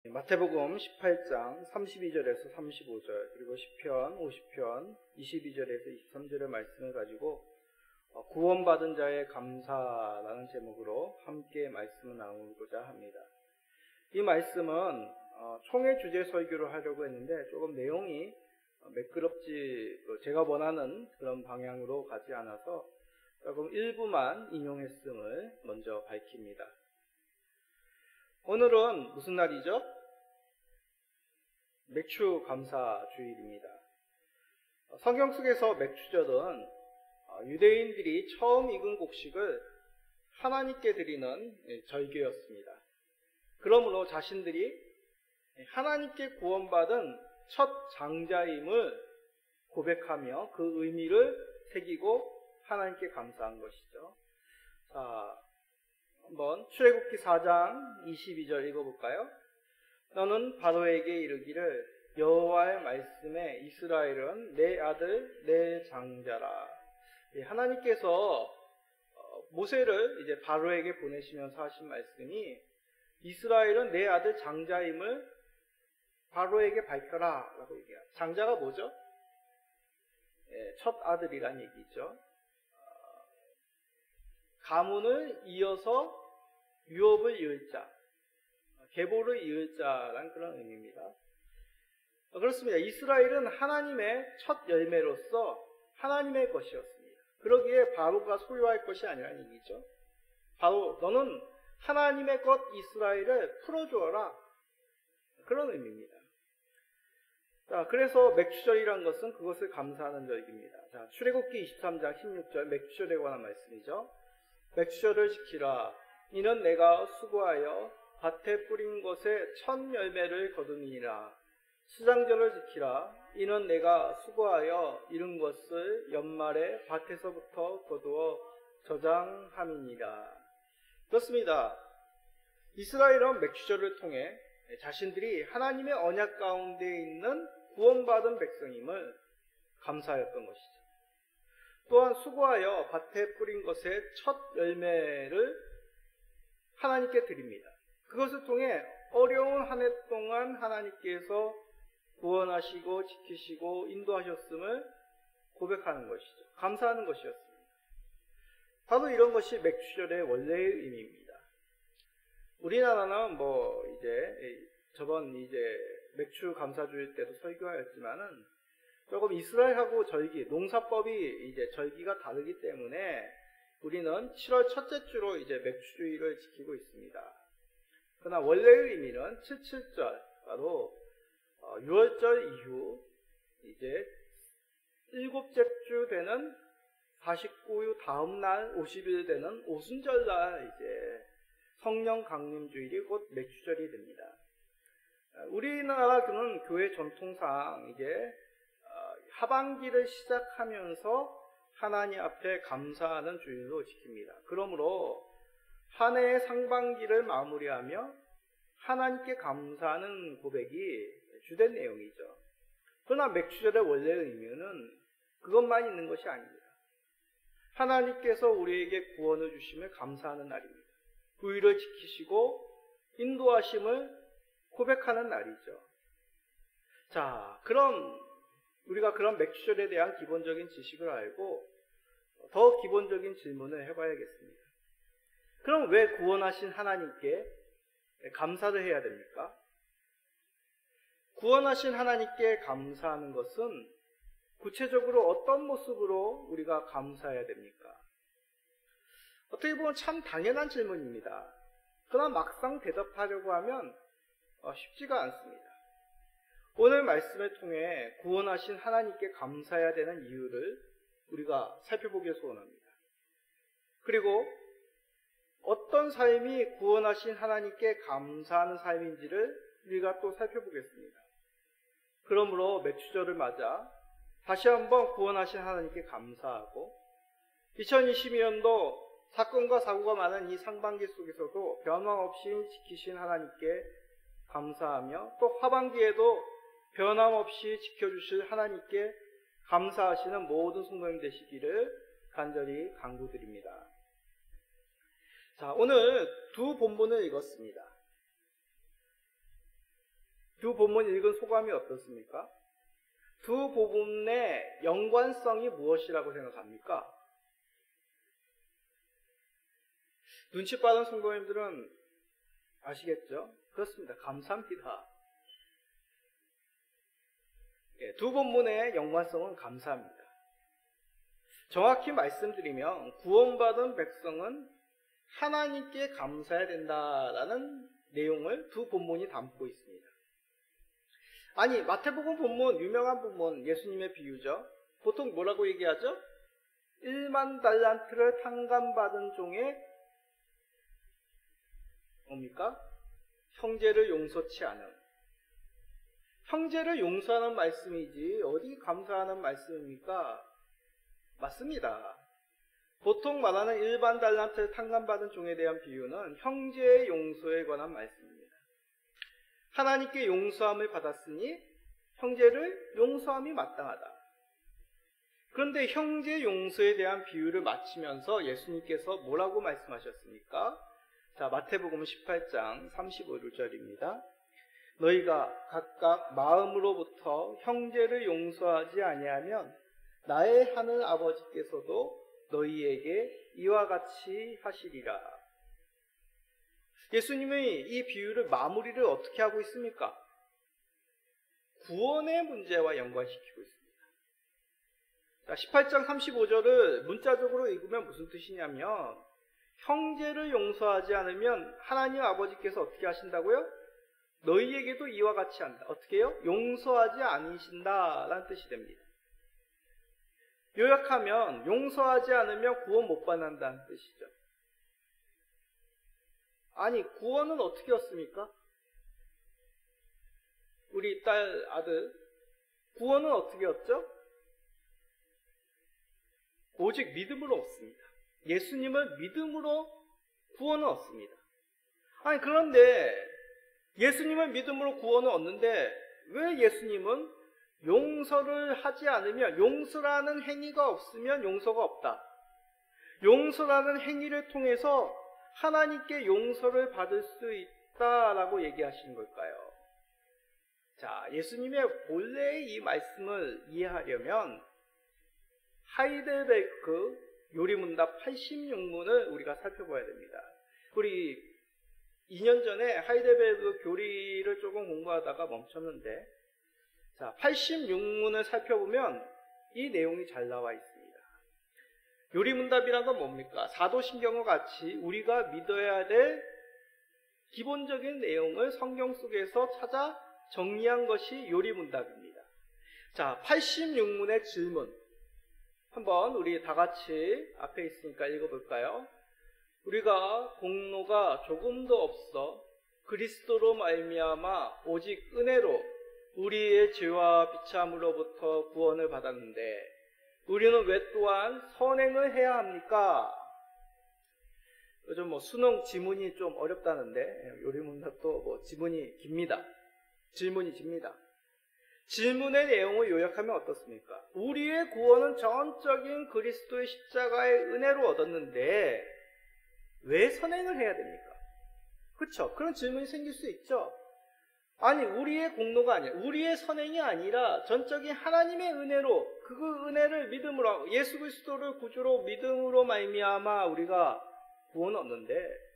마태복음 18장 32절에서 35절 그리고 시편 50편 22절에서 23절의 말씀을 가지고 구원받은 자의 감사라는 제목으로 함께 말씀을 나누고자 합니다. 이 말씀은 총회 주제 설교를 하려고 했는데 조금 내용이 매끄럽지 제가 원하는 그런 방향으로 가지 않아서 조금 일부만 인용했음을 먼저 밝힙니다. 오늘은 무슨 날이죠? 맥주 감사 주일입니다. 성경 속에서 맥주절은 유대인들이 처음 익은 곡식을 하나님께 드리는 절기였습니다. 그러므로 자신들이 하나님께 구원받은 첫 장자임을 고백하며 그 의미를 새기고 하나님께 감사한 것이죠. 자, 한번 출애굽기 4장 22절 읽어볼까요? 너는 바로에게 이르기를 여호와의 말씀에 이스라엘은 내 아들 내 장자라. 하나님께서 모세를 이제 바로에게 보내시면서 하신 말씀이 이스라엘은 내 아들 장자임을 바로에게 밝혀라 라고 얘기해요. 장자가 뭐죠? 첫 아들이란 얘기죠. 가문을 이어서 유업을 이을 자, 계보를 이을 자라는 그런 의미입니다. 그렇습니다. 이스라엘은 하나님의 첫 열매로서 하나님의 것이었습니다. 그러기에 바로가 소유할 것이 아니라는 얘기죠. 바로 너는 하나님의 것 이스라엘을 풀어주어라. 그런 의미입니다. 자, 그래서 맥주절이라는 것은 그것을 감사하는 절기입니다. 자, 출애굽기 23장 16절 맥주절에 관한 말씀이죠. 맥주절을 지키라. 이는 내가 수고하여 밭에 뿌린 것에 첫 열매를 거두니라. 수장절을 지키라. 이는 내가 수고하여 이룬 것을 연말에 밭에서부터 거두어 저장함이니라. 그렇습니다. 이스라엘은 맥주절을 통해 자신들이 하나님의 언약 가운데 있는 구원받은 백성임을 감사하였던 것이죠. 또한 수고하여 밭에 뿌린 것의 첫 열매를 하나님께 드립니다. 그것을 통해 어려운 한 해 동안 하나님께서 구원하시고 지키시고 인도하셨음을 고백하는 것이죠. 감사하는 것이었습니다. 바로 이런 것이 맥주절의 원래의 의미입니다. 우리나라는 저번 맥주 감사주일 때도 설교하였지만은 조금 이스라엘하고 절기, 농사법이 절기가 다르기 때문에 우리는 7월 첫째 주로 맥주주의를 지키고 있습니다. 그러나 원래의 의미는 77절, 바로 6월절 이후 일곱째 주 되는 49일 다음 날 50일 되는 오순절날 성령 강림주일이 곧 맥주절이 됩니다. 우리나라는 교회 전통상 하반기를 시작하면서 하나님 앞에 감사하는 주일로 지킵니다. 그러므로 한 해의 상반기를 마무리하며 하나님께 감사하는 고백이 주된 내용이죠. 그러나 맥주절의 원래 의미는 그것만 있는 것이 아닙니다. 하나님께서 우리에게 구원을 주심을 감사하는 날입니다. 의를 지키시고 인도하심을 고백하는 날이죠. 자, 그럼 우리가 그런 맥주절에 대한 기본적인 지식을 알고 더 기본적인 질문을 해봐야겠습니다. 그럼 왜 구원하신 하나님께 감사를 해야 됩니까? 구원하신 하나님께 감사하는 것은 구체적으로 어떤 모습으로 우리가 감사해야 됩니까? 어떻게 보면 참 당연한 질문입니다. 그러나 막상 대답하려고 하면 쉽지가 않습니다. 오늘 말씀을 통해 구원하신 하나님께 감사해야 되는 이유를 우리가 살펴보길 소원합니다. 그리고 어떤 삶이 구원하신 하나님께 감사하는 삶인지를 우리가 또 살펴보겠습니다. 그러므로 맥주절을 맞아 다시 한번 구원하신 하나님께 감사하고 2022년도 사건과 사고가 많은 이 상반기 속에서도 변함없이 지키신 하나님께 감사하며 또 하반기에도 변함없이 지켜주실 하나님께 감사하시는 모든 성도님 되시기를 간절히 간구드립니다. 자, 오늘 두 본문을 읽었습니다. 두 본문 읽은 소감이 어떻습니까? 두 본문의 연관성이 무엇이라고 생각합니까? 눈치 빠른 성도님들은 아시겠죠? 그렇습니다. 감사합니다. 두 본문의 연관성은 감사합니다. 정확히 말씀드리면 구원받은 백성은 하나님께 감사해야 된다라는 내용을 두 본문이 담고 있습니다. 아니, 마태복음 본문, 유명한 본문, 예수님의 비유죠. 보통 뭐라고 얘기하죠? 1만 달란트를 탕감받은 종의 뭡니까? 형제를 용서치 않음. 형제를 용서하는 말씀이지 어디 감사하는 말씀입니까? 맞습니다. 보통 말하는 일반 달란트를 탕감받은 종에 대한 비유는 형제의 용서에 관한 말씀입니다. 하나님께 용서함을 받았으니 형제를 용서함이 마땅하다. 그런데 형제 용서에 대한 비유를 마치면서 예수님께서 뭐라고 말씀하셨습니까? 자, 마태복음 18장 35절입니다. 너희가 각각 마음으로부터 형제를 용서하지 아니하면 나의 하늘 아버지께서도 너희에게 이와 같이 하시리라. 예수님이 이 비유를 마무리를 어떻게 하고 있습니까? 구원의 문제와 연관시키고 있습니다. 자, 18장 35절을 문자적으로 읽으면 무슨 뜻이냐면 형제를 용서하지 않으면 하나님 아버지께서 어떻게 하신다고요? 너희에게도 이와 같이 한다. 어떻게 해요? 용서하지 않으신다라는 뜻이 됩니다. 요약하면 용서하지 않으면 구원 못 받는다는 뜻이죠. 아니, 구원은 어떻게 얻습니까? 우리 딸, 아들, 구원은 어떻게 얻죠? 오직 믿음으로 얻습니다. 예수님을 믿음으로 구원을 얻습니다. 아니, 그런데 예수님을 믿음으로 구원을 얻는데 왜 예수님은 용서를 하지 않으면, 용서라는 행위가 없으면 용서가 없다, 용서라는 행위를 통해서 하나님께 용서를 받을 수 있다라고 얘기하시는 걸까요? 자, 예수님의 본래의 이 말씀을 이해하려면 하이델베르크 요리문답 86문을 우리가 살펴봐야 됩니다. 우리 2년 전에 하이델베르크 교리를 조금 공부하다가 멈췄는데, 자, 86문을 살펴보면 이 내용이 잘 나와 있습니다. 요리문답이란 건 뭡니까? 사도신경과 같이 우리가 믿어야 될 기본적인 내용을 성경 속에서 찾아 정리한 것이 요리문답입니다. 자, 86문의 질문 한번 우리 다 같이 앞에 있으니까 읽어볼까요? 우리가 공로가 조금도 없어 그리스도로 말미암아 오직 은혜로 우리의 죄와 비참으로부터 구원을 받았는데 우리는 왜 또한 선행을 해야 합니까? 요즘 수능 지문이 좀 어렵다는데 요리문답도 지문이 깁니다. 질문이 깁니다. 질문의 내용을 요약하면 어떻습니까? 우리의 구원은 전적인 그리스도의 십자가의 은혜로 얻었는데 왜 선행을 해야 됩니까? 그렇죠? 그런 질문이 생길 수 있죠. 아니, 우리의 공로가 아니라, 우리의 선행이 아니라 전적인 하나님의 은혜로, 그 은혜를 믿음으로, 예수 그리스도를 구주로 믿음으로 말미암아 우리가 구원을 얻는데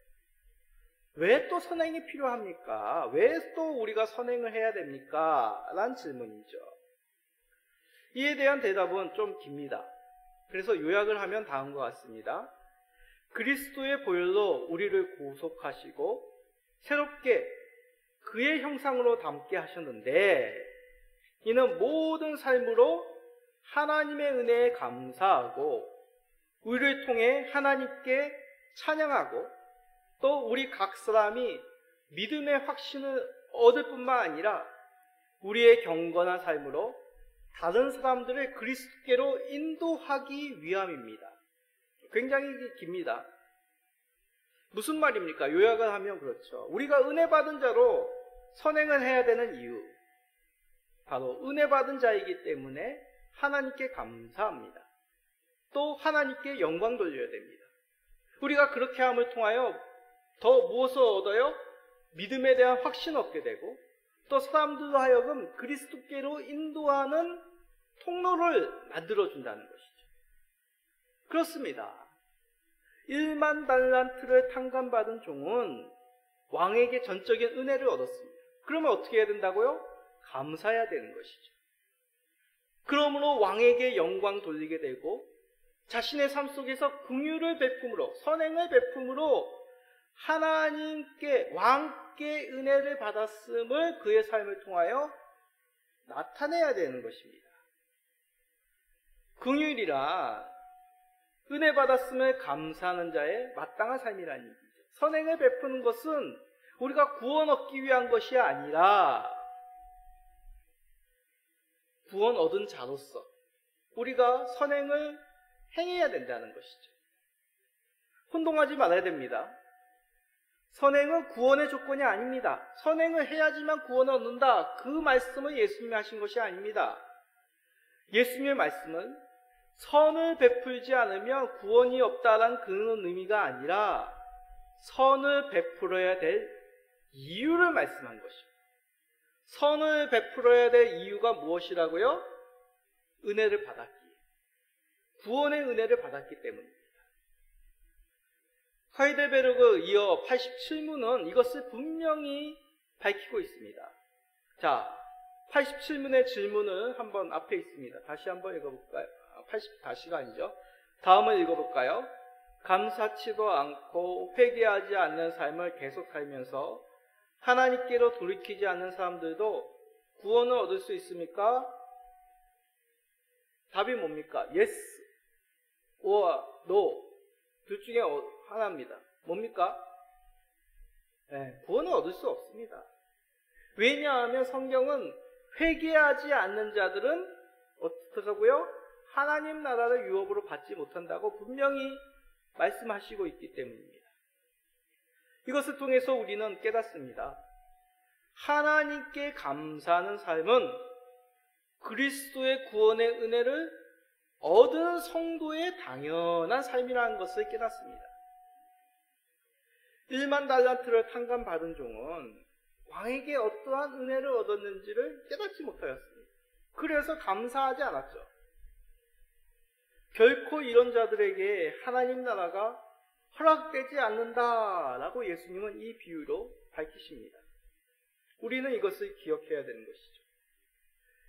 왜 또 선행이 필요합니까? 왜 또 우리가 선행을 해야 됩니까? 라는 질문이죠. 이에 대한 대답은 좀 깁니다. 그래서 요약을 하면 다음과 같습니다. 그리스도의 보혈로 우리를 구속하시고 새롭게 그의 형상으로 닮게 하셨는데 이는 모든 삶으로 하나님의 은혜에 감사하고 우리를 통해 하나님께 찬양하고 또 우리 각 사람이 믿음의 확신을 얻을 뿐만 아니라 우리의 경건한 삶으로 다른 사람들을 그리스도께로 인도하기 위함입니다. 굉장히 깁니다. 무슨 말입니까? 요약을 하면 그렇죠. 우리가 은혜 받은 자로 선행을 해야 되는 이유, 바로 은혜 받은 자이기 때문에 하나님께 감사합니다. 또 하나님께 영광 돌려야 됩니다. 우리가 그렇게 함을 통하여 더 무엇을 얻어요? 믿음에 대한 확신을 얻게 되고 또 사람들로 하여금 그리스도께로 인도하는 통로를 만들어준다는 것이죠. 그렇습니다. 1만 달란트를 탕감받은 종은 왕에게 전적인 은혜를 얻었습니다. 그러면 어떻게 해야 된다고요? 감사해야 되는 것이죠. 그러므로 왕에게 영광 돌리게 되고 자신의 삶 속에서 긍휼을 베품으로, 선행을 베품으로 하나님께, 왕께 은혜를 받았음을 그의 삶을 통하여 나타내야 되는 것입니다. 긍휼이라 은혜 받았음을 감사하는 자의 마땅한 삶이라는 얘기죠. 선행을 베푸는 것은 우리가 구원 얻기 위한 것이 아니라 구원 얻은 자로서 우리가 선행을 행해야 된다는 것이죠. 혼동하지 말아야 됩니다. 선행은 구원의 조건이 아닙니다. 선행을 해야지만 구원을 얻는다. 그 말씀을 예수님이 하신 것이 아닙니다. 예수님의 말씀은 선을 베풀지 않으면 구원이 없다라는 그런 의미가 아니라 선을 베풀어야 될 이유를 말씀한 것입니다. 선을 베풀어야 될 이유가 무엇이라고요? 은혜를 받았기에. 구원의 은혜를 받았기 때문입니다. 하이델베르그 이어 87문은 이것을 분명히 밝히고 있습니다. 자, 87문의 질문을 한번 앞에 있습니다. 다시 한번 읽어볼까요? 80다시가 아니죠. 다음을 읽어볼까요? 감사치도 않고 회개하지 않는 삶을 계속 살면서 하나님께로 돌이키지 않는 사람들도 구원을 얻을 수 있습니까? 답이 뭡니까? Yes or No. 둘 중에 하나입니다. 뭡니까? 네, 구원을 얻을 수 없습니다. 왜냐하면 성경은 회개하지 않는 자들은 어떻다고요? 하나님 나라를 유업으로 받지 못한다고 분명히 말씀하시고 있기 때문입니다. 이것을 통해서 우리는 깨닫습니다. 하나님께 감사하는 삶은 그리스도의 구원의 은혜를 얻은 성도의 당연한 삶이라는 것을 깨닫습니다. 1만 달란트를 탕감받은 종은 왕에게 어떠한 은혜를 얻었는지를 깨닫지 못하였습니다. 그래서 감사하지 않았죠. 결코 이런 자들에게 하나님 나라가 허락되지 않는다라고 예수님은 이 비유로 밝히십니다. 우리는 이것을 기억해야 되는 것이죠.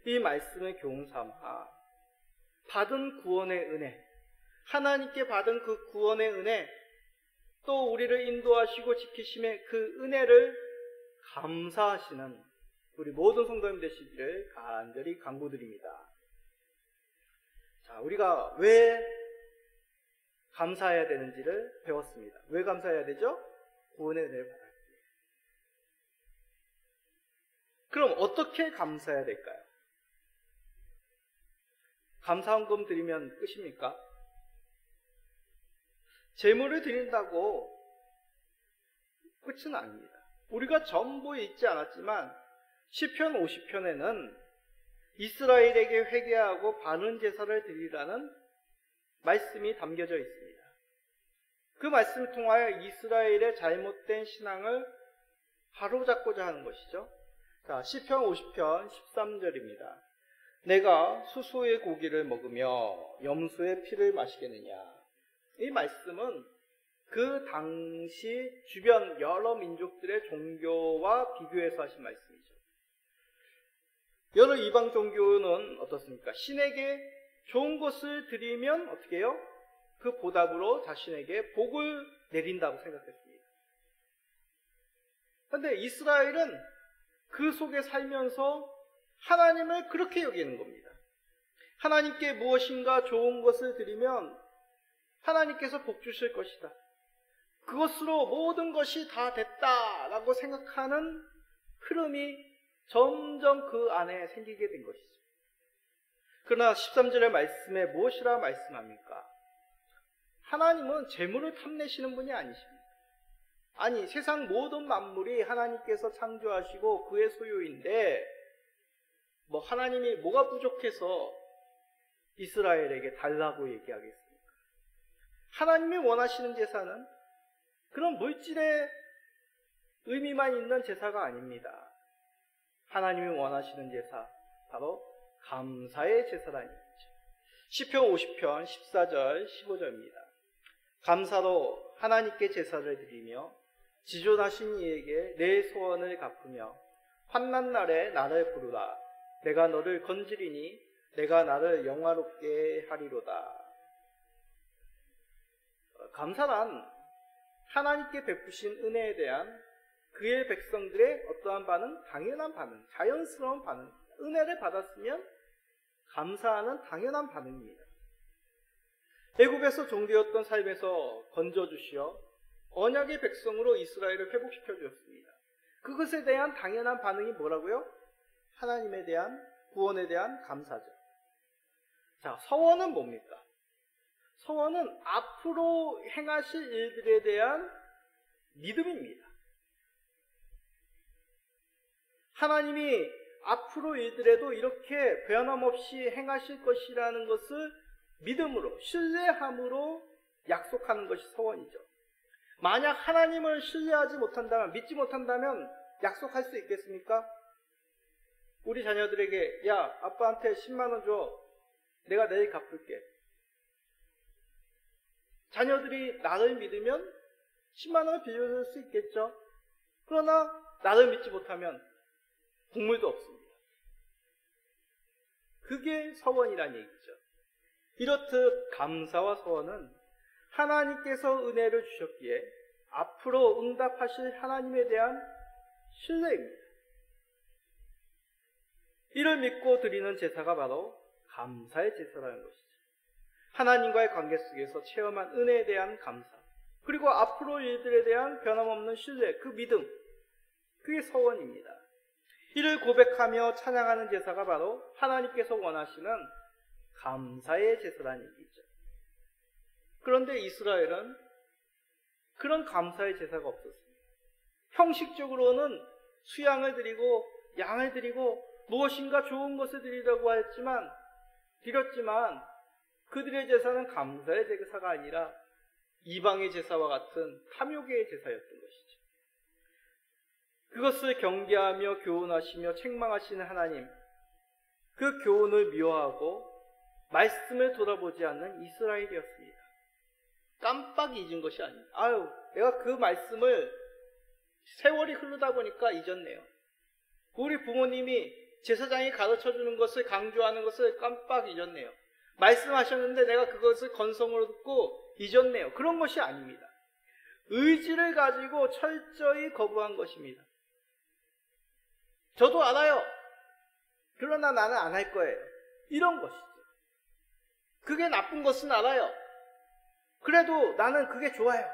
이 말씀을 교훈 삼아 받은 구원의 은혜, 하나님께 받은 그 구원의 은혜, 또 우리를 인도하시고 지키심의 그 은혜를 감사하시는 우리 모든 성도님 되시기를 간절히 간구드립니다. 자, 우리가 왜 감사해야 되는지를 배웠습니다. 왜 감사해야 되죠? 구원의 은혜를 받았기에. 그럼 어떻게 감사해야 될까요? 감사헌금 드리면 끝입니까? 재물을 드린다고 끝은 아닙니다. 우리가 전부 읽지 않았지만 시편 50편에는 이스라엘에게 회개하고 바른 제사를 드리라는 말씀이 담겨져 있습니다. 그 말씀을 통하여 이스라엘의 잘못된 신앙을 바로잡고자 하는 것이죠. 자, 시편 50편 13절입니다. 내가 수소의 고기를 먹으며 염소의 피를 마시겠느냐. 이 말씀은 그 당시 주변 여러 민족들의 종교와 비교해서 하신 말씀이죠. 여러 이방 종교는 어떻습니까? 신에게 좋은 것을 드리면 어떻게 해요? 그 보답으로 자신에게 복을 내린다고 생각했습니다. 그런데 이스라엘은 그 속에 살면서 하나님을 그렇게 여기는 겁니다. 하나님께 무엇인가 좋은 것을 드리면 하나님께서 복 주실 것이다. 그것으로 모든 것이 다 됐다라고 생각하는 흐름이 점점 그 안에 생기게 된 것이죠. 그러나 13절의 말씀에 무엇이라 말씀합니까? 하나님은 재물을 탐내시는 분이 아니십니다. 아니, 세상 모든 만물이 하나님께서 창조하시고 그의 소유인데 하나님이 뭐가 부족해서 이스라엘에게 달라고 얘기하겠습니까? 하나님이 원하시는 제사는 그런 물질의 의미만 있는 제사가 아닙니다. 하나님이 원하시는 제사, 바로 감사의 제사라는 얘기죠. 시편 50편 14절 15절입니다. 감사로 하나님께 제사를 드리며 지존하신 이에게 내 소원을 갚으며 환난 날에 나를 부르라. 내가 너를 건지리니 내가 나를 영화롭게 하리로다. 감사란 하나님께 베푸신 은혜에 대한 그의 백성들의 어떠한 반응? 당연한 반응, 자연스러운 반응. 은혜를 받았으면 감사하는 당연한 반응입니다. 애굽에서 종되었던 삶에서 건져주시어 언약의 백성으로 이스라엘을 회복시켜 주었습니다. 그것에 대한 당연한 반응이 뭐라고요? 하나님에 대한 구원에 대한 감사죠. 자, 서원은 뭡니까? 서원은 앞으로 행하실 일들에 대한 믿음입니다. 하나님이 앞으로 일들에도 이렇게 변함없이 행하실 것이라는 것을 믿음으로, 신뢰함으로 약속하는 것이 서원이죠. 만약 하나님을 신뢰하지 못한다면, 믿지 못한다면 약속할 수 있겠습니까? 우리 자녀들에게 야, 아빠한테 10만 원 줘. 내가 내일 갚을게. 자녀들이 나를 믿으면 10만 원을 빌려줄 수 있겠죠. 그러나 나를 믿지 못하면 국물도 없습니다. 그게 서원이란 얘기죠. 이렇듯 감사와 서원은 하나님께서 은혜를 주셨기에 앞으로 응답하실 하나님에 대한 신뢰입니다. 이를 믿고 드리는 제사가 바로 감사의 제사라는 것이죠. 하나님과의 관계 속에서 체험한 은혜에 대한 감사, 그리고 앞으로 일들에 대한 변함없는 신뢰, 그 믿음, 그게 서원입니다. 이를 고백하며 찬양하는 제사가 바로 하나님께서 원하시는 감사의 제사라는 얘기죠. 그런데 이스라엘은 그런 감사의 제사가 없었습니다. 형식적으로는 수양을 드리고 양을 드리고 무엇인가 좋은 것을 드렸지만 그들의 제사는 감사의 제사가 아니라 이방의 제사와 같은 탐욕의 제사였던 것이죠. 그것을 경계하며 교훈하시며 책망하시는 하나님, 그 교훈을 미워하고 말씀을 돌아보지 않는 이스라엘이었습니다. 깜빡 잊은 것이 아닙니다. 아유, 내가 그 말씀을 세월이 흐르다 보니까 잊었네요. 우리 부모님이 제사장이 가르쳐주는 것을 강조하는 것을 깜빡 잊었네요. 말씀하셨는데 내가 그것을 건성으로 듣고 잊었네요. 그런 것이 아닙니다. 의지를 가지고 철저히 거부한 것입니다. 저도 알아요. 그러나 나는 안 할 거예요. 이런 것이죠. 그게 나쁜 것은 알아요. 그래도 나는 그게 좋아요.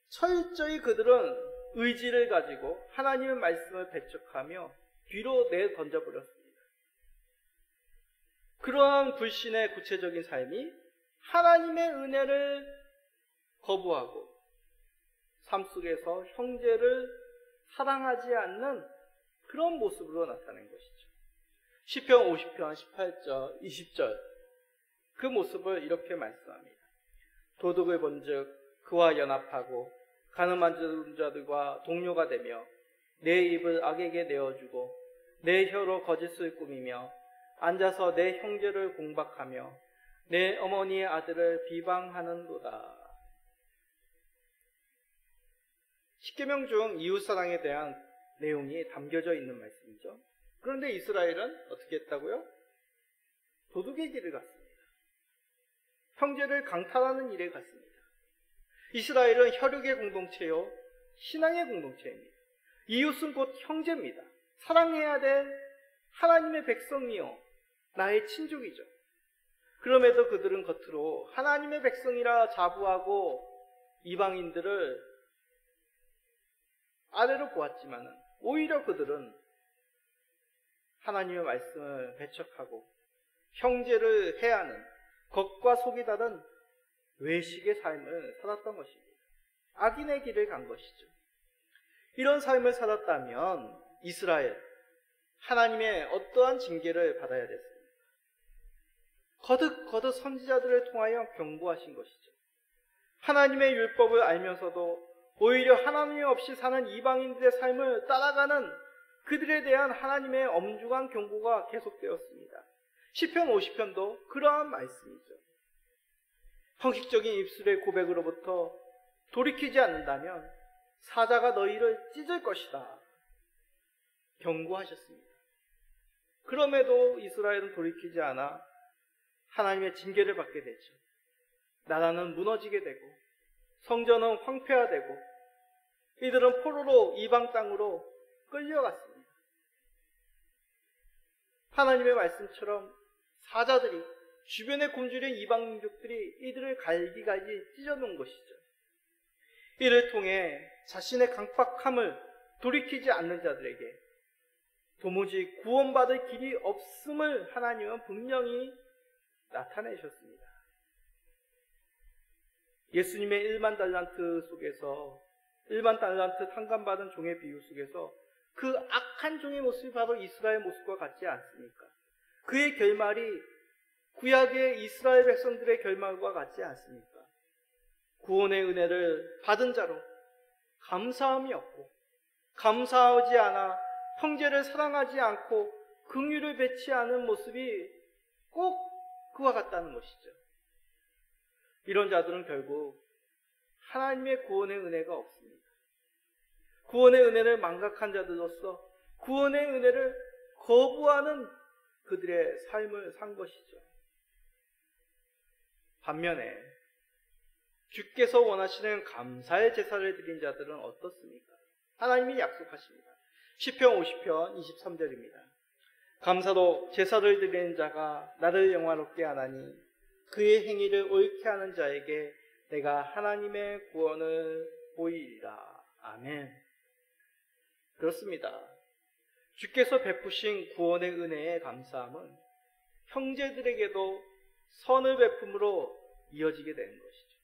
철저히 그들은 의지를 가지고 하나님의 말씀을 배척하며 뒤로 내던져버렸습니다. 그러한 불신의 구체적인 삶이 하나님의 은혜를 거부하고 삶 속에서 형제를 사랑하지 않는 그런 모습으로 나타낸 것이죠. 시편 50편 18절 20절 그 모습을 이렇게 말씀합니다. 도둑을 본즉 그와 연합하고 가늠한 자들과 동료가 되며 내 입을 악에게 내어주고 내 혀로 거짓을 꾸미며 앉아서 내 형제를 공박하며 내 어머니의 아들을 비방하는도다. 십계명 중 이웃사랑에 대한 내용이 담겨져 있는 말씀이죠. 그런데 이스라엘은 어떻게 했다고요? 도둑의 길을 갔습니다. 형제를 강탈하는 일에 갔습니다. 이스라엘은 혈육의 공동체요, 신앙의 공동체입니다. 이웃은 곧 형제입니다. 사랑해야 될 하나님의 백성이요, 나의 친족이죠. 그럼에도 그들은 겉으로 하나님의 백성이라 자부하고 이방인들을 아래로 보았지만 오히려 그들은 하나님의 말씀을 배척하고 형제를 해하는 겉과 속이 다른 외식의 삶을 살았던 것입니다. 악인의 길을 간 것이죠. 이런 삶을 살았다면 이스라엘, 하나님의 어떠한 징계를 받아야 됐습니까? 거듭 선지자들을 통하여 경고하신 것이죠. 하나님의 율법을 알면서도 오히려 하나님 없이 사는 이방인들의 삶을 따라가는 그들에 대한 하나님의 엄중한 경고가 계속되었습니다. 시편 50편도 그러한 말씀이죠. 형식적인 입술의 고백으로부터 돌이키지 않는다면 사자가 너희를 찢을 것이다 경고하셨습니다. 그럼에도 이스라엘은 돌이키지 않아 하나님의 징계를 받게 되죠. 나라는 무너지게 되고 성전은 황폐화되고 이들은 포로로 이방 땅으로 끌려갔습니다. 하나님의 말씀처럼 사자들이 주변에 굶주린 이방 민족들이 이들을 갈기갈기 찢어놓은 것이죠. 이를 통해 자신의 강팍함을 돌이키지 않는 자들에게 도무지 구원받을 길이 없음을 하나님은 분명히 나타내셨습니다. 예수님의 1만 달란트 속에서 1만 달란트 탕감받은 종의 비유 속에서 그 악한 종의 모습이 바로 이스라엘 모습과 같지 않습니까? 그의 결말이 구약의 이스라엘 백성들의 결말과 같지 않습니까? 구원의 은혜를 받은 자로 감사함이 없고 감사하지 않아 형제를 사랑하지 않고 긍휼을 베지 않은 모습이 꼭 그와 같다는 것이죠. 이런 자들은 결국 하나님의 구원의 은혜가 없습니다. 구원의 은혜를 망각한 자들로서 구원의 은혜를 거부하는 그들의 삶을 산 것이죠. 반면에 주께서 원하시는 감사의 제사를 드린 자들은 어떻습니까? 하나님이 약속하십니다. 시편 50편 23절입니다. 감사로 제사를 드리는 자가 나를 영화롭게 하나니 그의 행위를 옳게 하는 자에게 내가 하나님의 구원을 보이리라. 아멘. 그렇습니다. 주께서 베푸신 구원의 은혜에 감사함은 형제들에게도 선을 베품으로 이어지게 되는 것이죠.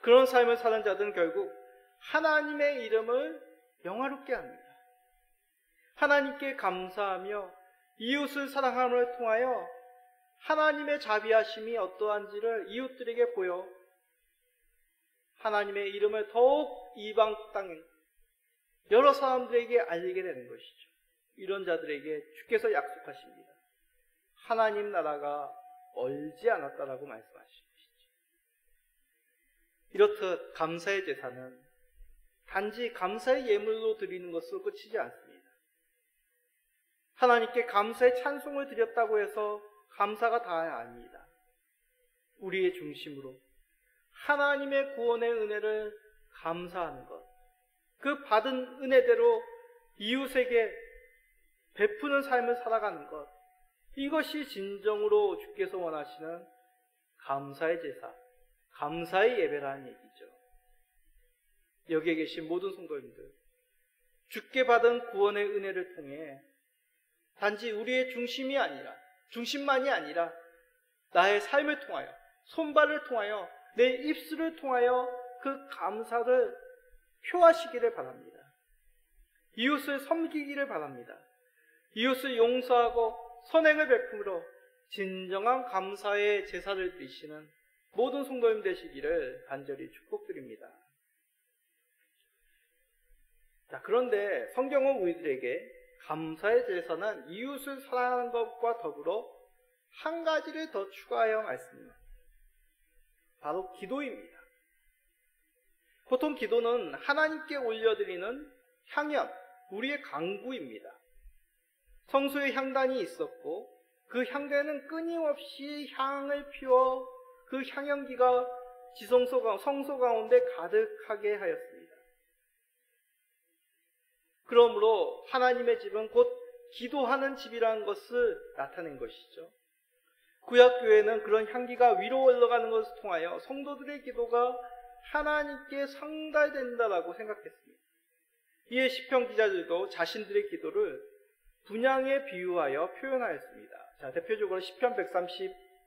그런 삶을 사는 자들은 결국 하나님의 이름을 영화롭게 합니다. 하나님께 감사하며 이웃을 사랑함을 통하여 하나님의 자비하심이 어떠한지를 이웃들에게 보여 하나님의 이름을 더욱 이방 땅에 여러 사람들에게 알리게 되는 것이죠. 이런 자들에게 주께서 약속하십니다. 하나님 나라가 멀지 않았다라고 말씀하신 것이죠. 이렇듯 감사의 제사는 단지 감사의 예물로 드리는 것으로 그치지 않습니다. 하나님께 감사의 찬송을 드렸다고 해서 감사가 다 아닙니다. 우리의 중심으로 하나님의 구원의 은혜를 감사하는 것, 그 받은 은혜대로 이웃에게 베푸는 삶을 살아가는 것, 이것이 진정으로 주께서 원하시는 감사의 제사, 감사의 예배라는 얘기죠. 여기에 계신 모든 성도님들, 주께 받은 구원의 은혜를 통해 단지 우리의 중심만이 아니라 나의 삶을 통하여, 손발을 통하여, 내 입술을 통하여 그 감사를 표하시기를 바랍니다. 이웃을 섬기기를 바랍니다. 이웃을 용서하고 선행을 베품으로 진정한 감사의 제사를 드리시는 모든 성도님 되시기를 간절히 축복드립니다. 자, 그런데 성경은 우리들에게 감사의 제사는 이웃을 사랑하는 것과 더불어 한 가지를 더 추가하여 말씀합니다. 바로 기도입니다. 보통 기도는 하나님께 올려드리는 향연, 우리의 강구입니다. 성소에 향단이 있었고 그 향단은 끊임없이 향을 피워 그 향연기가 성소 가운데 가득하게 하였습니다. 그러므로 하나님의 집은 곧 기도하는 집이라는 것을 나타낸 것이죠. 구약교회는 그런 향기가 위로 올라가는 것을 통하여 성도들의 기도가 하나님께 상달된다라고 생각했습니다. 이에 시편 기자들도 자신들의 기도를 분향에 비유하여 표현하였습니다. 자, 대표적으로 시편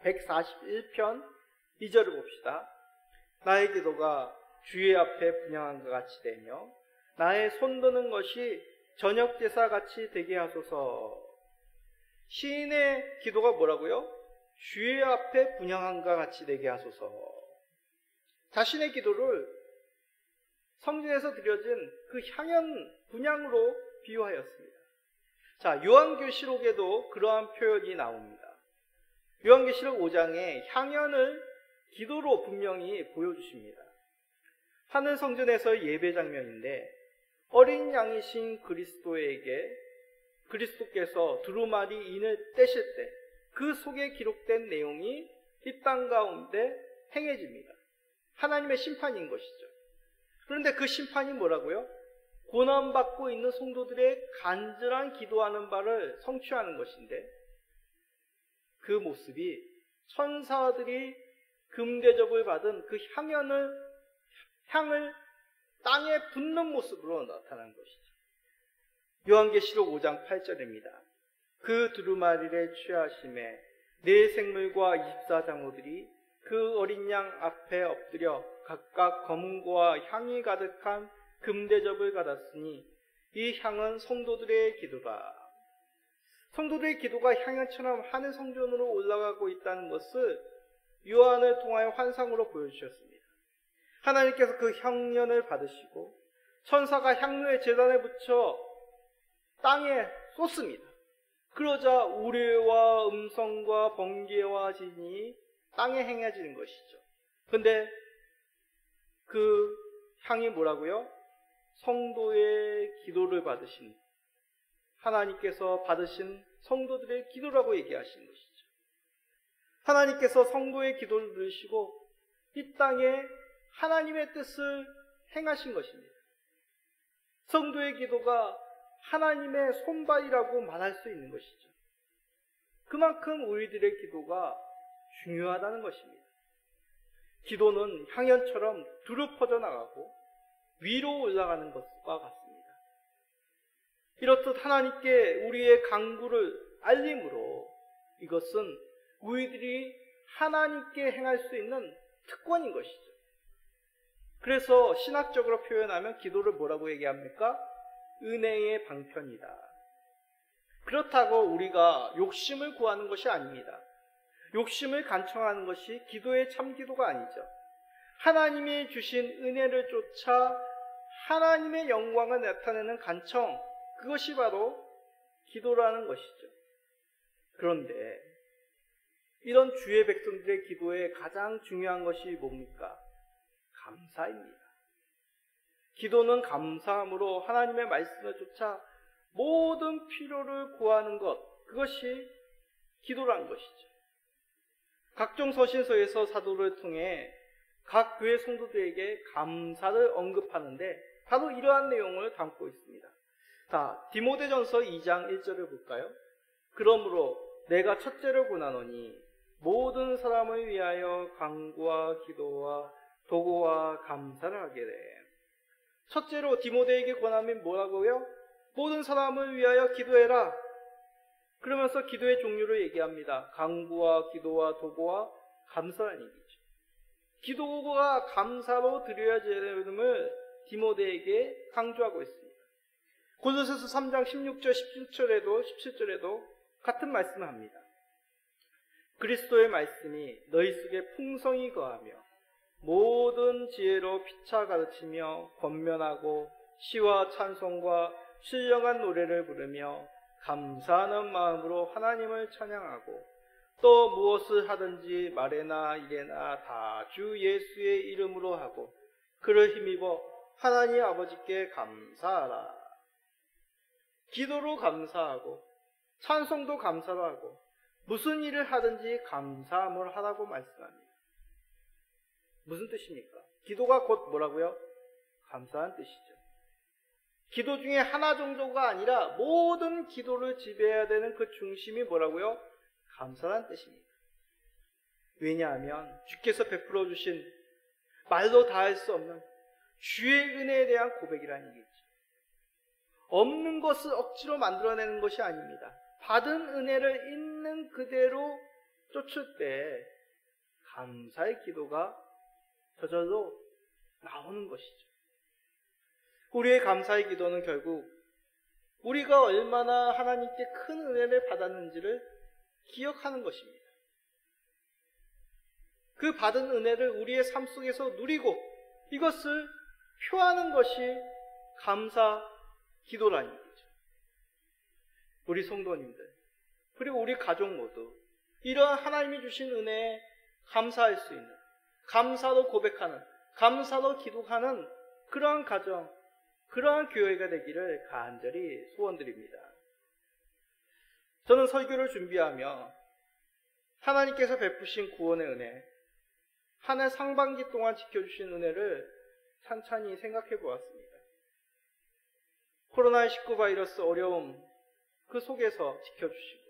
141편 2절을 봅시다. 나의 기도가 주의 앞에 분향한것 같이 되며 나의 손드는 것이 저녁 제사 같이 되게 하소서. 시인의 기도가 뭐라고요? 주의 앞에 분향한것 같이 되게 하소서. 자신의 기도를 성전에서 드려진 그 향연 분향으로 비유하였습니다. 자, 요한계시록에도 그러한 표현이 나옵니다. 요한계시록 5장에 향연을 기도로 분명히 보여주십니다. 하늘 성전에서의 예배 장면인데 어린 양이신 그리스도께서 두루마리 인을 떼실 때 그 속에 기록된 내용이 이 땅 가운데 행해집니다. 하나님의 심판인 것이죠. 그런데 그 심판이 뭐라고요? 고난받고 있는 성도들의 간절한 기도하는 바를 성취하는 것인데 그 모습이 천사들이 금대접을 받은 그 향을 땅에 붓는 모습으로 나타난 것이죠. 요한계시록 5장 8절입니다. 그 두루마리를 취하심에 네 생물과 24장로들이 그 어린 양 앞에 엎드려 각각 검은고와 향이 가득한 금대접을 받았으니 이 향은 성도들의 기도다. 성도들의 기도가 향연처럼 하늘 성전으로 올라가고 있다는 것을 요한을 통하여 환상으로 보여주셨습니다. 하나님께서 그 향연을 받으시고 천사가 향로의 제단에 붙여 땅에 쏟습니다. 그러자 우레와 음성과 번개와 진이 땅에 행해지는 것이죠. 근데 그 향이 뭐라고요? 성도의 기도를 받으신, 하나님께서 받으신 성도들의 기도라고 얘기하시는 것이죠. 하나님께서 성도의 기도를 들으시고 이 땅에 하나님의 뜻을 행하신 것입니다. 성도의 기도가 하나님의 손발이라고 말할 수 있는 것이죠. 그만큼 우리들의 기도가 중요하다는 것입니다. 기도는 향연처럼 두루 퍼져나가고 위로 올라가는 것과 같습니다. 이렇듯 하나님께 우리의 간구를 알림으로 이것은 우리들이 하나님께 행할 수 있는 특권인 것이죠. 그래서 신학적으로 표현하면 기도를 뭐라고 얘기합니까? 은혜의 방편이다. 그렇다고 우리가 욕심을 구하는 것이 아닙니다. 욕심을 간청하는 것이 기도의 참기도가 아니죠. 하나님이 주신 은혜를 쫓아 하나님의 영광을 나타내는 간청, 그것이 바로 기도라는 것이죠. 그런데 이런 주의 백성들의 기도에 가장 중요한 것이 뭡니까? 감사입니다. 기도는 감사함으로 하나님의 말씀을 쫓아 모든 필요를 구하는 것, 그것이 기도라는 것이죠. 각종 서신서에서 사도를 통해 각 교회 성도들에게 감사를 언급하는데 바로 이러한 내용을 담고 있습니다. 자, 디모데전서 2장 1절을 볼까요? 그러므로 내가 첫째로 권하노니 모든 사람을 위하여 간구와 기도와 도구와 감사를 하게 돼. 첫째로 디모데에게 권하면 뭐라고요? 모든 사람을 위하여 기도해라. 그러면서 기도의 종류를 얘기합니다. 간구와 기도와 도구와 감사라는 얘기죠. 기도가 감사로 드려야 되는을 디모데에게 강조하고 있습니다. 골로새서 3장 16절 17절에도 같은 말씀을 합니다. 그리스도의 말씀이 너희 속에 풍성히 거하며 모든 지혜로 피차 가르치며 권면하고 시와 찬송과 신령한 노래를 부르며 감사하는 마음으로 하나님을 찬양하고 또 무엇을 하든지 말에나 일에나 다 주 예수의 이름으로 하고 그를 힘입어 하나님 아버지께 감사하라. 기도로 감사하고 찬송도 감사로 하고 무슨 일을 하든지 감사함을 하라고 말씀합니다. 무슨 뜻입니까? 기도가 곧 뭐라고요? 감사한 뜻이죠. 기도 중에 하나 정도가 아니라 모든 기도를 지배해야 되는 그 중심이 뭐라고요? 감사란 뜻입니다. 왜냐하면 주께서 베풀어 주신 말로 다할 수 없는 주의 은혜에 대한 고백이라는 얘기죠. 없는 것을 억지로 만들어내는 것이 아닙니다. 받은 은혜를 있는 그대로 쫓을 때 감사의 기도가 저절로 나오는 것이죠. 우리의 감사의 기도는 결국 우리가 얼마나 하나님께 큰 은혜를 받았는지를 기억하는 것입니다. 그 받은 은혜를 우리의 삶 속에서 누리고 이것을 표하는 것이 감사 기도라는 거죠. 우리 성도님들, 그리고 우리 가족 모두 이러한 하나님이 주신 은혜에 감사할 수 있는, 감사로 고백하는, 감사로 기도하는 그러한 가정, 그러한 교회가 되기를 간절히 소원드립니다. 저는 설교를 준비하며 하나님께서 베푸신 구원의 은혜, 한 해 상반기 동안 지켜주신 은혜를 찬찬히 생각해 보았습니다. 코로나19 바이러스 어려움 그 속에서 지켜주시고,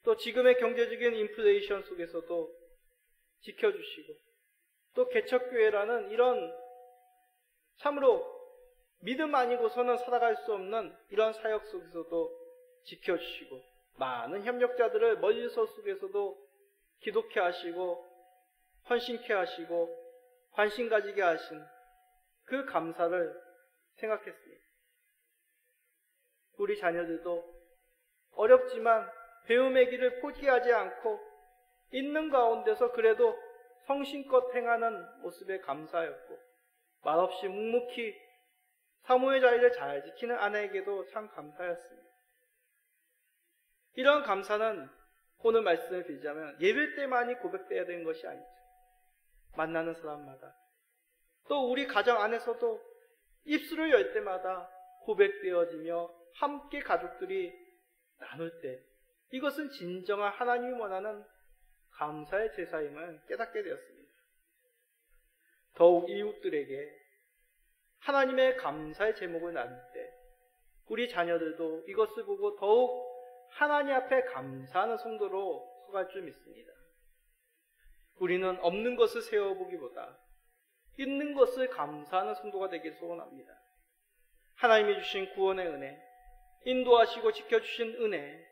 또 지금의 경제적인 인플레이션 속에서도 지켜주시고, 또 개척교회라는 이런 참으로 믿음 아니고서는 살아갈 수 없는 이런 사역 속에서도 지켜주시고, 많은 협력자들을 멀리서 속에서도 기독케 하시고 헌신케 하시고 관심 가지게 하신 그 감사를 생각했습니다. 우리 자녀들도 어렵지만 배움의 길을 포기하지 않고 있는 가운데서 그래도 성심껏 행하는 모습에 감사였고, 말없이 묵묵히 사모의 자리를 잘 지키는 아내에게도 참 감사였습니다. 이런 감사는 오늘 말씀을 빌자면 예배 때만이 고백되어야 되는 것이 아니죠. 만나는 사람마다, 또 우리 가정 안에서도 입술을 열 때마다 고백되어지며 함께 가족들이 나눌 때, 이것은 진정한 하나님이 원하는 감사의 제사임을 깨닫게 되었습니다. 더욱 이웃들에게 하나님의 감사의 제목을 나눌 때 우리 자녀들도 이것을 보고 더욱 하나님 앞에 감사하는 성도로 커갈 줄 믿습니다. 우리는 없는 것을 세워보기보다 있는 것을 감사하는 성도가 되길 소원합니다. 하나님이 주신 구원의 은혜, 인도하시고 지켜주신 은혜,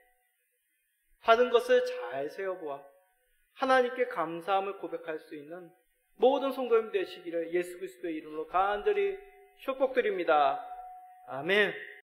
받은 것을 잘 세워보아 하나님께 감사함을 고백할 수 있는 모든 성도님 되시기를 예수 그리스도의 이름으로 간절히 축복드립니다. 아멘.